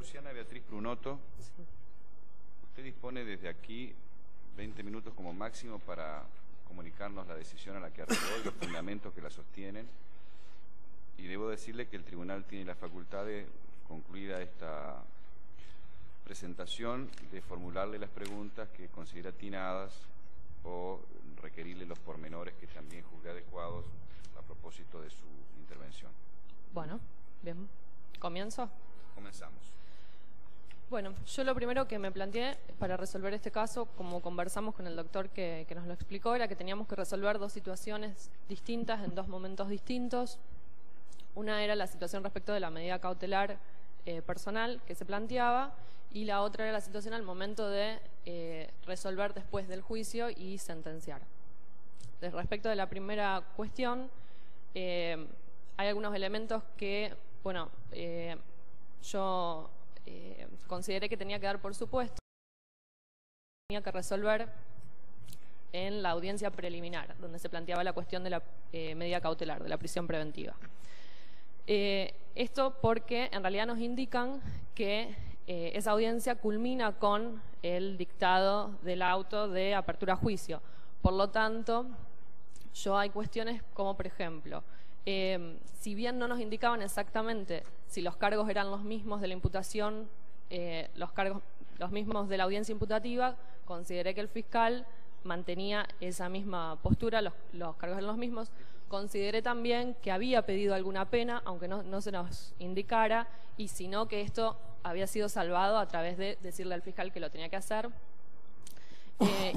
Luciana Beatriz Prunoto, usted dispone desde aquí 20 minutos como máximo para comunicarnos la decisión a la que arribó y los fundamentos que la sostienen. Y debo decirle que el tribunal tiene la facultad de, concluida esta presentación, de formularle las preguntas que considera atinadas o requerirle los pormenores que también juzgue adecuados a propósito de su intervención. Bueno, bien. ¿Comienzo? Comenzamos. Bueno, yo lo primero que me planteé para resolver este caso, como conversamos con el doctor que nos lo explicó, era que teníamos que resolver dos situaciones distintas en dos momentos distintos. Una era la situación respecto de la medida cautelar personal que se planteaba, y la otra era la situación al momento de resolver después del juicio y sentenciar. Respecto de la primera cuestión, hay algunos elementos que, bueno, yo consideré que tenía que dar por supuesto, tenía que resolver en la audiencia preliminar, donde se planteaba la cuestión de la medida cautelar, de la prisión preventiva. Esto porque en realidad nos indican que esa audiencia culmina con el dictado del auto de apertura a juicio. Por lo tanto, hay cuestiones como, por ejemplo, si bien no nos indicaban exactamente si los cargos eran los mismos de la imputación, los mismos de la audiencia imputativa, consideré que el fiscal mantenía esa misma postura, los cargos eran los mismos. Consideré también que había pedido alguna pena, aunque no se nos indicara, y sino que esto había sido salvado a través de decirle al fiscal que lo tenía que hacer.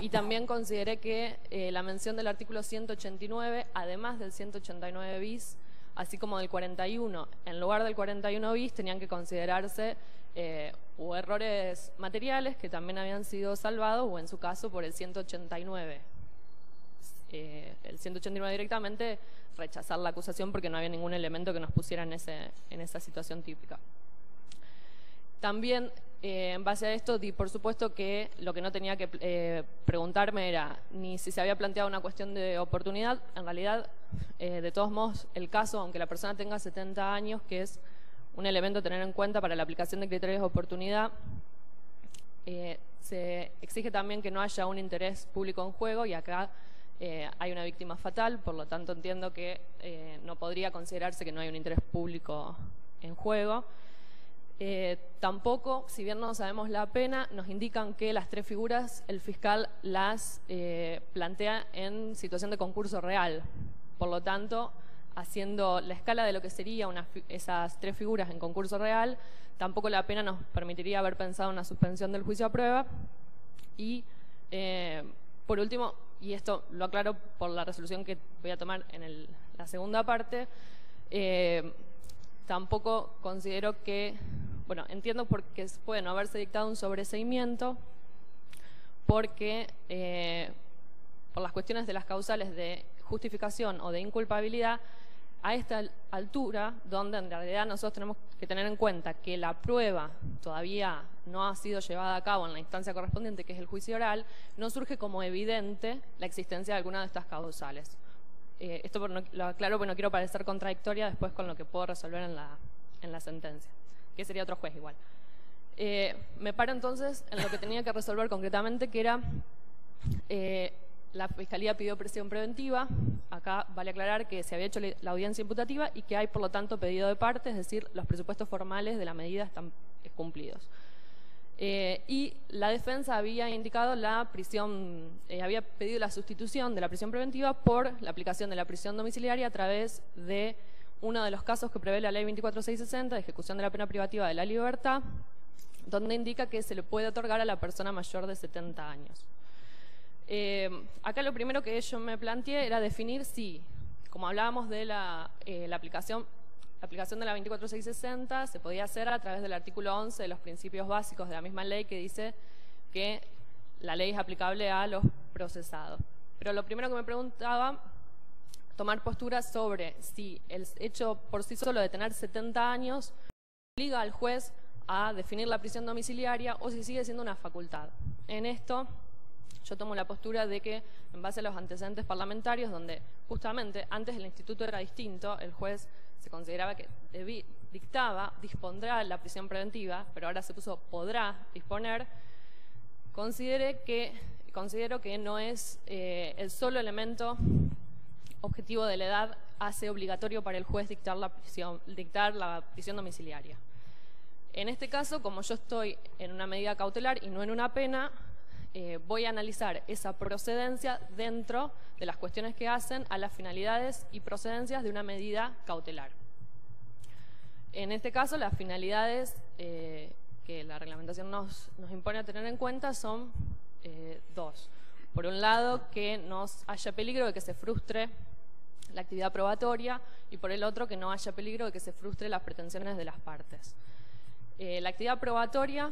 Y también consideré que la mención del artículo 189, además del 189 bis, así como del 41, en lugar del 41 bis, tenían que considerarse o errores materiales que también habían sido salvados, o en su caso por el 189. El 189 directamente rechazar la acusación porque no había ningún elemento que nos pusiera en esa situación típica. También, en base a esto, di por supuesto que lo que no tenía que preguntarme era ni si se había planteado una cuestión de oportunidad. En realidad, de todos modos, el caso, aunque la persona tenga 70 años, que es un elemento a tener en cuenta para la aplicación de criterios de oportunidad, se exige también que no haya un interés público en juego, y acá hay una víctima fatal, por lo tanto entiendo que no podría considerarse que no hay un interés público en juego. Tampoco, si bien no sabemos la pena, nos indican que las tres figuras el fiscal las plantea en situación de concurso real. Por lo tanto, haciendo la escala de lo que sería esas tres figuras en concurso real, tampoco la pena nos permitiría haber pensado en una suspensión del juicio a prueba. Y por último, y esto lo aclaro por la resolución que voy a tomar en la segunda parte, tampoco considero que, bueno, entiendo porque puede no haberse dictado un sobreseimiento, porque por las cuestiones de las causales de justificación o de inculpabilidad, a esta altura, donde en realidad nosotros tenemos que tener en cuenta que la prueba todavía no ha sido llevada a cabo en la instancia correspondiente, que es el juicio oral, no surge como evidente la existencia de alguna de estas causales. Esto lo aclaro porque no quiero parecer contradictoria después con lo que puedo resolver en la sentencia, que sería otro juez igual. Me paro entonces en lo que tenía que resolver concretamente, que era la Fiscalía pidió prisión preventiva. Acá vale aclarar que se había hecho la audiencia imputativa y que hay, por lo tanto, pedido de parte, es decir, los presupuestos formales de la medida están cumplidos. Y la defensa había indicado la prisión, había pedido la sustitución de la prisión preventiva por la aplicación de la prisión domiciliaria a través de uno de los casos que prevé la ley 24660 de ejecución de la pena privativa de la libertad, donde indica que se le puede otorgar a la persona mayor de 70 años. Acá lo primero que yo me planteé era definir si, como hablábamos de la aplicación de la 24660, se podía hacer a través del artículo 11 de los principios básicos de la misma ley, que dice que la ley es aplicable a los procesados. Pero lo primero que me preguntaba, tomar postura sobre si el hecho por sí solo de tener 70 años obliga al juez a definir la prisión domiciliaria o si sigue siendo una facultad. En esto yo tomo la postura de que, en base a los antecedentes parlamentarios, donde justamente antes el instituto era distinto, el juez se consideraba que dispondrá la prisión preventiva, pero ahora se puso podrá disponer, considero que no es el solo elemento objetivo de la edad hace obligatorio para el juez dictar la prisión domiciliaria. En este caso, como yo estoy en una medida cautelar y no en una pena, voy a analizar esa procedencia dentro de las cuestiones que hacen a las finalidades y procedencias de una medida cautelar. En este caso, las finalidades que la reglamentación nos impone a tener en cuenta son dos. Por un lado, que no haya peligro de que se frustre la actividad probatoria, y por el otro, que no haya peligro de que se frustre las pretensiones de las partes. La actividad probatoria,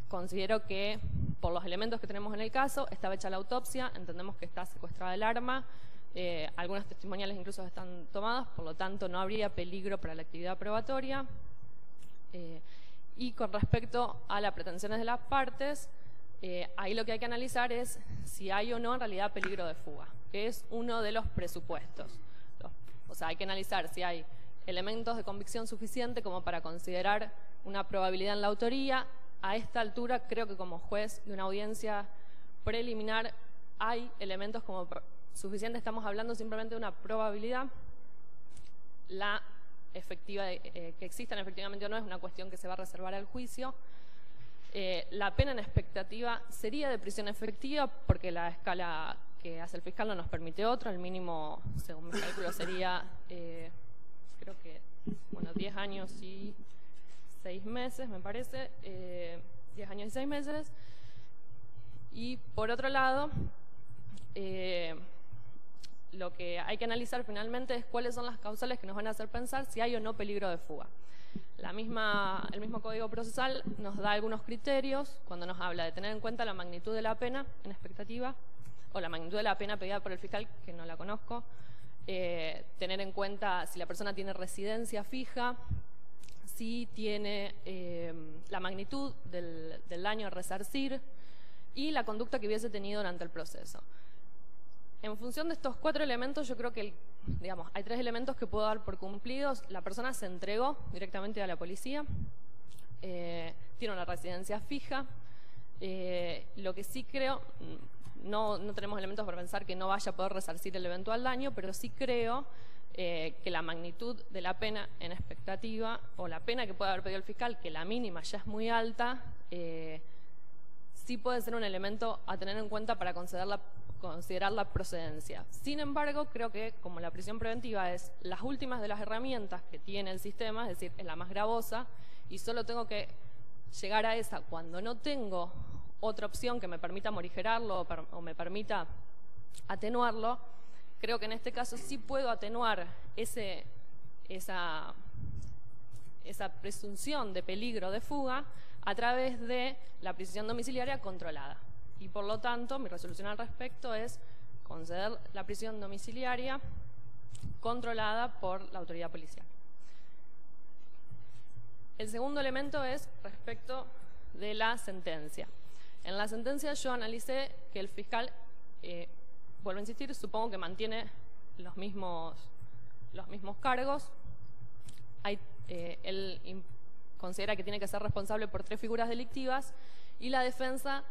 considero que por los elementos que tenemos en el caso, estaba hecha la autopsia, entendemos que está secuestrada el arma, algunas testimoniales incluso están tomadas, por lo tanto no habría peligro para la actividad probatoria. Y con respecto a las pretensiones de las partes, ahí lo que hay que analizar es si hay o no en realidad peligro de fuga, que es uno de los presupuestos. O sea, hay que analizar si hay elementos de convicción suficiente como para considerar una probabilidad en la autoría. A esta altura, creo que como juez de una audiencia preliminar hay elementos como suficientes, estamos hablando simplemente de una probabilidad. La efectiva, que existan efectivamente o no, es una cuestión que se va a reservar al juicio. La pena en expectativa sería de prisión efectiva porque la escala que hace el fiscal no nos permite otro. El mínimo, según mi cálculo, sería creo que 10 años y 6 meses, me parece, 10 años y 6 meses. Y por otro lado, lo que hay que analizar finalmente es cuáles son las causales que nos van a hacer pensar si hay o no peligro de fuga. El mismo Código Procesal nos da algunos criterios cuando nos habla de tener en cuenta la magnitud de la pena en expectativa, o la magnitud de la pena pedida por el fiscal, que no la conozco, tener en cuenta si la persona tiene residencia fija, si tiene la magnitud del daño a resarcir y la conducta que hubiese tenido durante el proceso. En función de estos 4 elementos, yo creo que hay 3 elementos que puedo dar por cumplidos. La persona se entregó directamente a la policía, tiene una residencia fija. Lo que sí creo, no tenemos elementos para pensar que no vaya a poder resarcir el eventual daño, pero sí creo que la magnitud de la pena en expectativa, o la pena que puede haber pedido el fiscal, que la mínima ya es muy alta, sí puede ser un elemento a tener en cuenta para considerar la procedencia. Sin embargo, creo que como la prisión preventiva es las últimas de las herramientas que tiene el sistema, es decir, es la más gravosa, y solo tengo que llegar a esa cuando no tengo otra opción que me permita morigerarlo o me permita atenuarlo, creo que en este caso sí puedo atenuar esa presunción de peligro de fuga a través de la prisión domiciliaria controlada. Y por lo tanto, mi resolución al respecto es conceder la prisión domiciliaria controlada por la autoridad policial. El segundo elemento es respecto de la sentencia. En la sentencia yo analicé que el fiscal, vuelvo a insistir, supongo que mantiene los mismos cargos. Él considera que tiene que ser responsable por 3 figuras delictivas y la defensa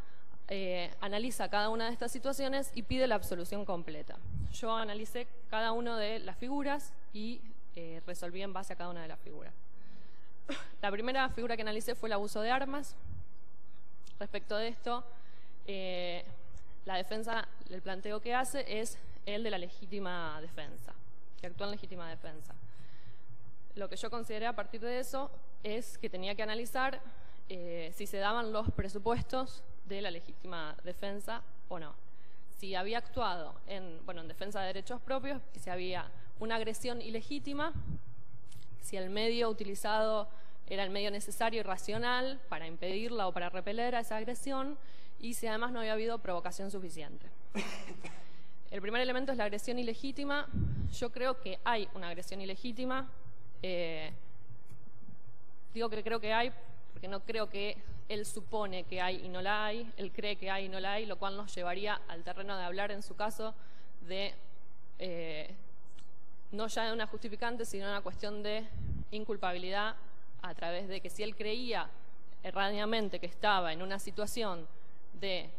analiza cada una de estas situaciones y pide la absolución completa. Yo analicé cada una de las figuras y resolví en base a cada una de las figuras. La primera figura que analicé fue el abuso de armas. Respecto de esto, la defensa, el planteo que hace es el de la legítima defensa, que actúa en legítima defensa. Lo que yo consideré a partir de eso es que tenía que analizar si se daban los presupuestos de la legítima defensa o no. Si había actuado en defensa de derechos propios, si había una agresión ilegítima, si el medio utilizado era el medio necesario y racional para impedirla o para repeler a esa agresión, y si además no había habido provocación suficiente. El primer elemento es la agresión ilegítima. Yo creo que hay una agresión ilegítima. Digo que creo que hay porque no creo que él supone que hay y no la hay, él cree que hay y no la hay, lo cual nos llevaría al terreno de hablar, en su caso, de no ya de una justificante, sino una cuestión de inculpabilidad a través de que si él creía erróneamente que estaba en una situación de